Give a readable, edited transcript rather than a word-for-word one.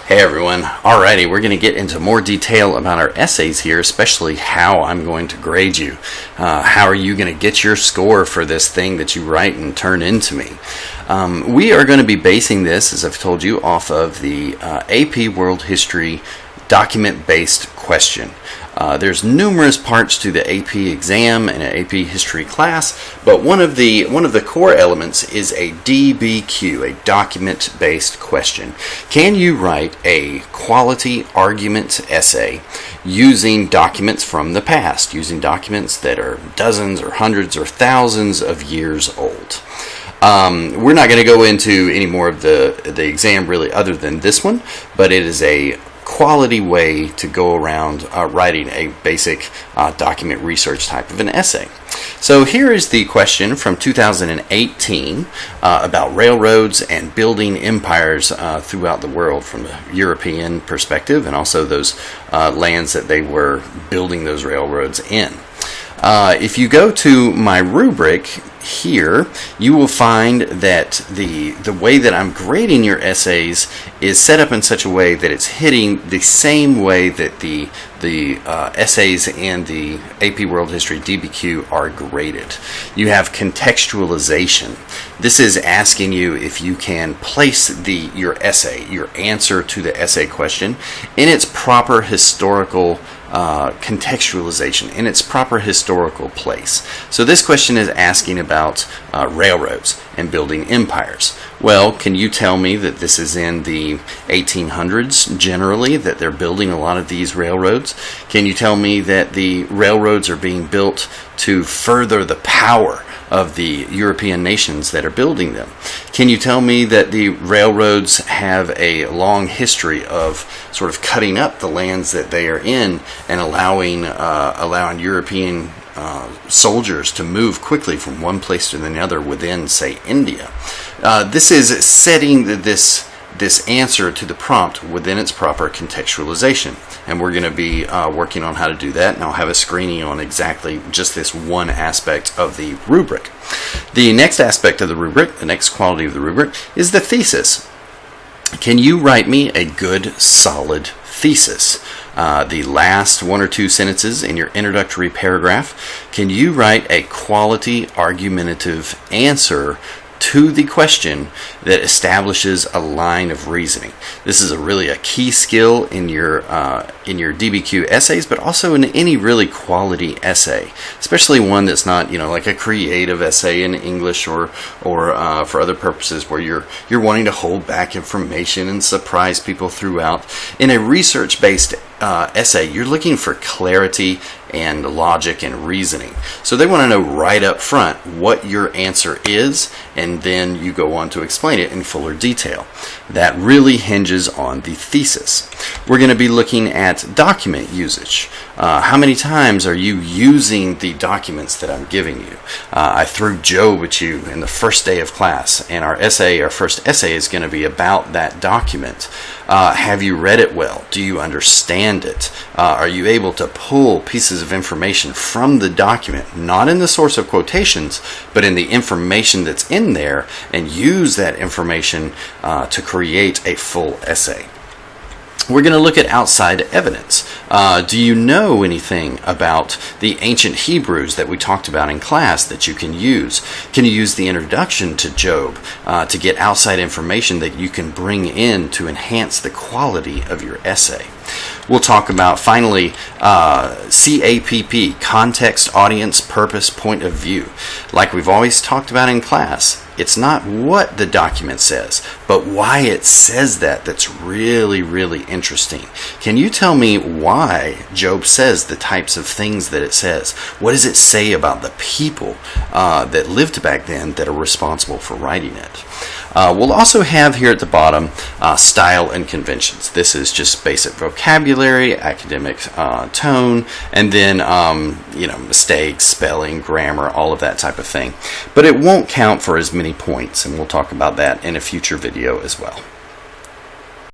Hey everyone, alrighty, we're going to get into more detail about our essays here, especially how I'm going to grade you. How are you going to get your score for this thing that you write and turn into me? We are going to be basing this, as I've told you, off of the AP World History document-based question. There's numerous parts to the AP exam and an AP history class, but one of the core elements is a DBQ, a document-based question. Can you write a quality argument essay using documents from the past, using documents that are dozens or hundreds or thousands of years old? We're not going to go into any more of the exam really other than this one, but it is a quality way to go around writing a basic document research type of an essay. So here is the question from 2018 about railroads and building empires throughout the world from a European perspective, and also those lands that they were building those railroads in. If you go to my rubric here, you will find that the way that I'm grading your essays is set up in such a way that it's hitting the same way that the essays in the AP World History DBQ are graded. You have contextualization. This is asking you if you can place your essay, your answer to the essay question, in its proper historical contextualization, in its proper historical place. So this question is asking about railroads and building empires. Well, can you tell me that this is in the 1800s generally, that they're building a lot of these railroads? Can you tell me that the railroads are being built to further the power of the European nations that are building them? Can you tell me that the railroads have a long history of sort of cutting up the lands that they are in and allowing European soldiers to move quickly from one place to another within, say, India? This is setting this answer to the prompt within its proper contextualization, and we're going to be working on how to do that, and I'll have a screening on exactly just this one aspect of the rubric. The next aspect of the rubric, the next quality of the rubric, is the thesis. Can you write me a good, solid thesis? The last one or two sentences in your introductory paragraph, can you write a quality argumentative answer to the question that establishes a line of reasoning? This is really a key skill in your DBQ essays, but also in any really quality essay, especially one that's not, like a creative essay in English or for other purposes where you're wanting to hold back information and surprise people throughout. In a research-based essay, you're looking for clarity and logic and reasoning. So they want to know right up front what your answer is, and then you go on to explain it in fuller detail. That really hinges on the thesis. We're going to be looking at document usage. How many times are you using the documents that I'm giving you? I threw Job at you in the first day of class, and our first essay is going to be about that document. Have you read it well? Do you understand it? Are you able to pull pieces of information from the document, not in the source of quotations, but in the information that's in there, and use that information to create a full essay? We're going to look at outside evidence. Do you know anything about the ancient Hebrews that we talked about in class that you can use? Can you use the introduction to Job to get outside information that you can bring in to enhance the quality of your essay? We'll talk about, finally, CAPP, context, audience, purpose, point of view. Like we've always talked about in class, it's not what the document says, but why it says that's really, really interesting. Can you tell me why Job says the types of things that it says? What does it say about the people that lived back then that are responsible for writing it? We'll also have here at the bottom style and conventions. This is just basic vocabulary, academic tone, and then mistakes, spelling, grammar, all of that type of thing. But it won't count for as many points, and we'll talk about that in a future video as well.